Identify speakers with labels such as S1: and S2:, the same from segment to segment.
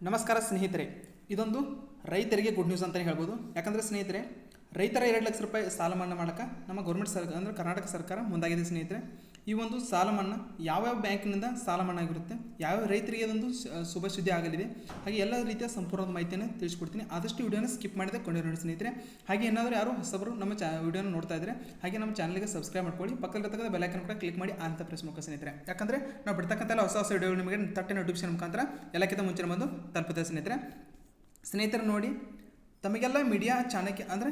S1: ನಮಸ್ಕಾರ ಸ್ನೇಹಿತರೆ, ಇದೊಂದು ರೈತರಿಗೆ ಗುಡ್ ನ್ಯೂಸ್ ಅಂತಲೇ ಹೇಳ್ಬೋದು. ಯಾಕಂದರೆ ಸ್ನೇಹಿತರೆ, ರೈತರ 2 ಲಕ್ಷ ರೂಪಾಯಿ ಸಾಲ ಮನ್ನಾ ಮಾಡೋಕ್ಕೆ ನಮ್ಮ ಗೌರ್ಮೆಂಟ್ ಸರ್ಕಾರ ಅಂದರೆ ಕರ್ನಾಟಕ ಸರ್ಕಾರ ಮುಂದಾಗಿದೆ ಸ್ನೇಹಿತರೆ. ಈ ಒಂದು ಸಾಲ ಮನ್ನಾ ಯಾವ್ಯಾವ ಬ್ಯಾಂಕಿನಿಂದ ಸಾಲ ಮನ್ನಾ ಆಗಿರುತ್ತೆ, ಯಾವ್ಯಾವ ರೈತರಿಗೆ ಅದೊಂದು ಶುಭ ಸುದ್ದಿ ಆಗಲಿದೆ, ಹಾಗೆ ಎಲ್ಲ ರೀತಿಯ ಸಂಪೂರ್ಣ ಮಾಹಿತಿಯನ್ನು ತಿಳಿಸ್ಕೊಡ್ತೀನಿ. ಆದಷ್ಟು ವಿಡಿಯೋನ ಸ್ಕಿಪ್ ಮಾಡಿದೆ ಕೊಂಡು ನೋಡಿ ಸ್ನೇಹಿತರೆ. ಹಾಗೆ ಏನಾದರೂ ಯಾರು ಹೊಸಬರು ನಮ್ಮ ವಿಡಿಯೋನ ನೋಡ್ತಾ ಇದ್ದರೆ ಹಾಗೆ ನಮ್ಮ ಚಾನಲ್ಗೆ ಸಬ್ಸ್ಕ್ರೈಬ್ ಮಾಡ್ಕೊಳ್ಳಿ, ಪಕ್ಕದಲ್ಲಿರ್ತಕ್ಕಂಥ ಬೆಲ್ ಐಕಾನ್ ಕೂಡ ಕ್ಲಿಕ್ ಮಾಡಿ ಅಂತ ಪ್ರೆಸ್ ಮಾಡ್ಕೊ ಸ್ನೇಹಿತರೆ. ಯಾಕಂದರೆ ನಾವು ಬಿಡ್ತಕ್ಕಂಥ ಹೊಸ ಹೊಸ ವಿಡಿಯೋಗಳು ನಿಮಗೆ ತಟ್ಟೆ ನೋಟಿಫಿಕೇಶನ್ ಮುಖಾಂತರ ಎಲ್ಲಕ್ಕಿಂತ ಮುಂಚೆ ಬಂದು ತಲುಪುತ್ತೆ ಸ್ನೇಹಿತರೆ. ನೋಡಿ, ತಮಗೆಲ್ಲ ಮೀಡಿಯಾ ಚಾನಲ್ಗೆ ಅಂದರೆ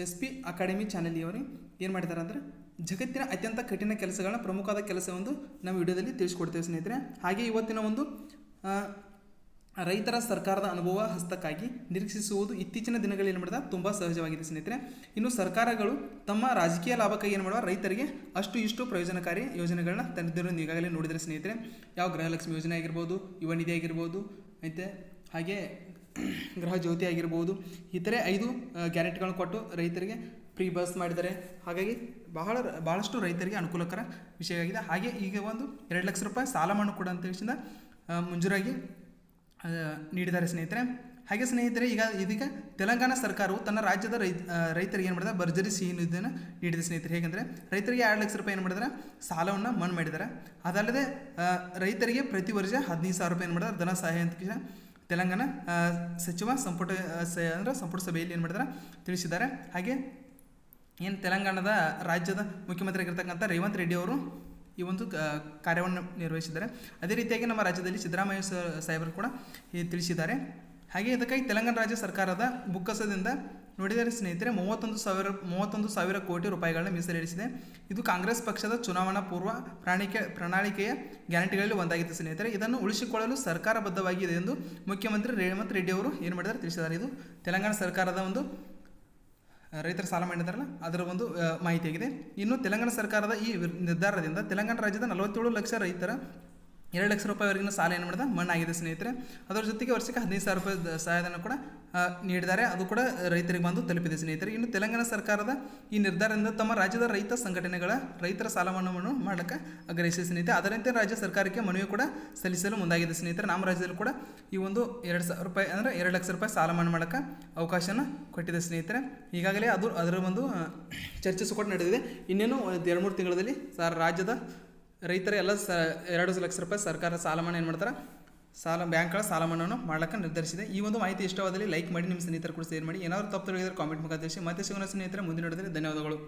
S1: SP ಅಕಾಡೆಮಿ ಚಾನಲ್ ಇವರು ಏನು ಮಾಡಿದ್ದಾರೆ ಅಂದರೆ ಜಗತ್ತಿನ ಅತ್ಯಂತ ಕಠಿಣ ಕೆಲಸಗಳನ್ನ ಪ್ರಮುಖವಾದ ಕೆಲಸವೊಂದು ನಾವು ವಿಡಿಯೋದಲ್ಲಿ ತಿಳಿಸ್ಕೊಡ್ತೇವೆ ಸ್ನೇಹಿತರೆ. ಹಾಗೆ ಇವತ್ತಿನ ಒಂದು ರೈತರ ಸರ್ಕಾರದ ಅನುಭವ ಹಸ್ತಕ್ಕಾಗಿ ನಿರೀಕ್ಷಿಸುವುದು ಇತ್ತೀಚಿನ ದಿನಗಳಲ್ಲಿ ಏನು ಮಾಡಿದ ತುಂಬ ಸಹಜವಾಗಿದೆ ಸ್ನೇಹಿತರೆ. ಇನ್ನು ಸರ್ಕಾರಗಳು ತಮ್ಮ ರಾಜಕೀಯ ಲಾಭಕ್ಕಾಗಿ ಏನು ಮಾಡುವ ರೈತರಿಗೆ ಅಷ್ಟು ಇಷ್ಟು ಪ್ರಯೋಜನಕಾರಿ ಯೋಜನೆಗಳನ್ನ ತಂದಿರೋದು ಈಗಾಗಲೇ ನೋಡಿದರೆ ಸ್ನೇಹಿತರೆ. ಯಾವ ಗೃಹಲಕ್ಷ್ಮಿ ಯೋಜನೆ ಆಗಿರ್ಬೋದು, ಯುವ ನಿಧಿ ಆಗಿರ್ಬೋದು, ಮತ್ತು ಹಾಗೆ ಗೃಹ ಜ್ಯೋತಿ ಆಗಿರ್ಬೋದು, ಇತರೆ 5 ಗ್ಯಾರಂಟಿಗಳನ್ನು ಕೊಟ್ಟು ರೈತರಿಗೆ ಫ್ರೀ ಬಸ್ ಮಾಡಿದ್ದಾರೆ. ಹಾಗಾಗಿ ಭಾಳಷ್ಟು ರೈತರಿಗೆ ಅನುಕೂಲಕರ ವಿಷಯವಾಗಿದೆ. ಹಾಗೆ ಈಗ ಒಂದು 2 ಲಕ್ಷ ರೂಪಾಯಿ ಸಾಲ ಮನ್ನಾ ಕೂಡ ಅಂತ ಹೇಳಿದ ಮಂಜೂರಾಗಿ ನೀಡಿದ್ದಾರೆ ಸ್ನೇಹಿತರೆ. ಹಾಗೆ ಸ್ನೇಹಿತರೆ, ಇದೀಗ ತೆಲಂಗಾಣ ಸರ್ಕಾರವು ತನ್ನ ರಾಜ್ಯದ ರೈತರಿಗೆ ಏನು ಮಾಡಿದ್ರೆ ಭರ್ಜರಿ ಸಿಹಿ ನಿಧಿಯನ್ನು ನೀಡಿದೆ ಸ್ನೇಹಿತರೆ. ಹೇಗೆಂದರೆ ರೈತರಿಗೆ 2 ಲಕ್ಷ ರೂಪಾಯಿ ಏನು ಮಾಡಿದ್ರೆ ಸಾಲವನ್ನು ಮನ್ನಾ ಮಾಡಿದ್ದಾರೆ. ಅದಲ್ಲದೆ ರೈತರಿಗೆ ಪ್ರತಿ ವರ್ಷ 15,000 ರೂಪಾಯಿ ಏನು ಮಾಡಿದ್ರೆ ಧನ ಸಹಾಯ ಅಂತ ತೆಲಂಗಾಣ ಸಚಿವ ಸಂಪುಟ ಸಭೆಯಲ್ಲಿ ಏನು ಮಾಡಿದ್ರೆ ತಿಳಿಸಿದ್ದಾರೆ. ಹಾಗೆ ಏನು ತೆಲಂಗಾಣದ ರಾಜ್ಯದ ಮುಖ್ಯಮಂತ್ರಿ ಆಗಿರ್ತಕ್ಕಂಥ ರೇವಂತ್ ರೆಡ್ಡಿ ಅವರು ಈ ಒಂದು ಕಾರ್ಯವನ್ನು ನಿರ್ವಹಿಸಿದ್ದಾರೆ. ಅದೇ ರೀತಿಯಾಗಿ ನಮ್ಮ ರಾಜ್ಯದಲ್ಲಿ ಸಿದ್ದರಾಮಯ್ಯ ಸಾಹೇಬರು ಕೂಡ ತಿಳಿಸಿದ್ದಾರೆ. ಹಾಗೆ ಇದಕ್ಕಾಗಿ ತೆಲಂಗಾಣ ರಾಜ್ಯ ಸರ್ಕಾರದ ಬೊಕ್ಕಸದಿಂದ ನೋಡಿದರೆ ಸ್ನೇಹಿತರೆ 31 ಸಾವಿರ ಕೋಟಿ ರೂಪಾಯಿಗಳನ್ನ ಮೀಸಲಿರಿಸಿದೆ. ಇದು ಕಾಂಗ್ರೆಸ್ ಪಕ್ಷದ ಚುನಾವಣಾ ಪೂರ್ವ ಪ್ರಣಾಳಿಕೆಯ ಗ್ಯಾರಂಟಿಗಳಲ್ಲಿ ಒಂದಾಗಿತ್ತು ಸ್ನೇಹಿತರೆ. ಇದನ್ನು ಉಳಿಸಿಕೊಳ್ಳಲು ಸರ್ಕಾರ ಬದ್ಧವಾಗಿದೆ ಎಂದು ಮುಖ್ಯಮಂತ್ರಿ ರೇವಂತ್ ರೆಡ್ಡಿ ಅವರು ಏನು ಮಾಡಿದ್ದಾರೆ ತಿಳಿಸಿದ್ದಾರೆ. ಇದು ತೆಲಂಗಾಣ ಸರ್ಕಾರದ ಒಂದು ರೈತರ ಸಾಲ ಮಾಡಿದಾರಲ್ಲ ಅದರ ಒಂದು ಮಾಹಿತಿಯಾಗಿದೆ. ಇನ್ನು ತೆಲಂಗಾಣ ಸರ್ಕಾರದ ಈ ನಿರ್ಧಾರದಿಂದ ತೆಲಂಗಾಣ ರಾಜ್ಯದ 47 ಲಕ್ಷ ರೈತರ 2 ಲಕ್ಷ ರೂಪಾಯಿವರೆಗಿನ ಸಾಲ ಏನು ಮಾಡಿದ ಮನ್ನಾ ಆಗಿದೆ ಸ್ನೇಹಿತರೆ. ಅದರ ಜೊತೆಗೆ ವರ್ಷಕ್ಕೆ 15,000 ರೂಪಾಯಿ ಸಹಾಯಧನ ಕೂಡ ನೀಡಿದ್ದಾರೆ. ಅದು ಕೂಡ ರೈತರಿಗೆ ಬಂದು ತಲುಪಿದೆ ಸ್ನೇಹಿತರೆ. ಇನ್ನು ತೆಲಂಗಾಣ ಸರ್ಕಾರದ ಈ ನಿರ್ಧಾರದಿಂದ ತಮ್ಮ ರಾಜ್ಯದ ರೈತ ಸಂಘಟನೆಗಳ ರೈತರ ಸಾಲ ಮನ್ನಾವನ್ನು ಮಾಡಕ್ಕೆ ಆಗ್ರಹಿಸಿದೆ ಸ್ನೇಹಿತರೆ. ಅದರಂತೆ ರಾಜ್ಯ ಸರ್ಕಾರಕ್ಕೆ ಮನವಿ ಕೂಡ ಸಲ್ಲಿಸಲು ಮುಂದಾಗಿದೆ ಸ್ನೇಹಿತರೆ. ನಮ್ಮ ರಾಜ್ಯದಲ್ಲಿ ಕೂಡ ಈ ಒಂದು 2,000 ರೂಪಾಯಿ ಅಂದರೆ 2 ಲಕ್ಷ ರೂಪಾಯಿ ಸಾಲ ಮನ್ನಾ ಮಾಡೋಕ್ಕೆ ಅವಕಾಶನ ಕೊಟ್ಟಿದೆ ಸ್ನೇಹಿತರೆ. ಈಗಾಗಲೇ ಅದರ ಒಂದು ಚರ್ಚೆ ಕೂಡ ನಡೆದಿದೆ. ಇನ್ನೇನು 2-3 ತಿಂಗಳಲ್ಲಿ ರಾಜ್ಯದ ರೈತರ ಎಲ್ಲ 2 ಲಕ್ಷ ರೂಪಾಯಿ ಸರ್ಕಾರ ಸಾಲ ಮನ್ನಾ ಏನು ಮಾಡ್ತಾರೆ ಬ್ಯಾಂಕ್ಗಳ ಸಾಲ ಮನ್ನಾವನ್ನು ಮಾಡಕ್ಕೆ ನಿರ್ಧರಿಸಿದೆ. ಈ ಒಂದು ಮಾಹಿತಿ ಇಷ್ಟವಾದಲ್ಲಿ ಲೈಕ್ ಮಾಡಿ, ನಿಮ್ಮ ಸ್ನೇಹಿತರು ಕೂಡ ಶೇರ್ ಮಾಡಿ. ಏನಾದರೂ ತಪ್ಪು ತಿಳಿದರೆ ಕಾಮೆಂಟ್ ಮುಖಾಂತರ ತಿಳಿಸಿ. ಮತ್ತೆ ಸಿಗೋಣ ಸ್ನೇಹಿತರೆ ಮುಂದಿನ ವಿಡಿಯೋದಲ್ಲಿ. ಧನ್ಯವಾದಗಳು.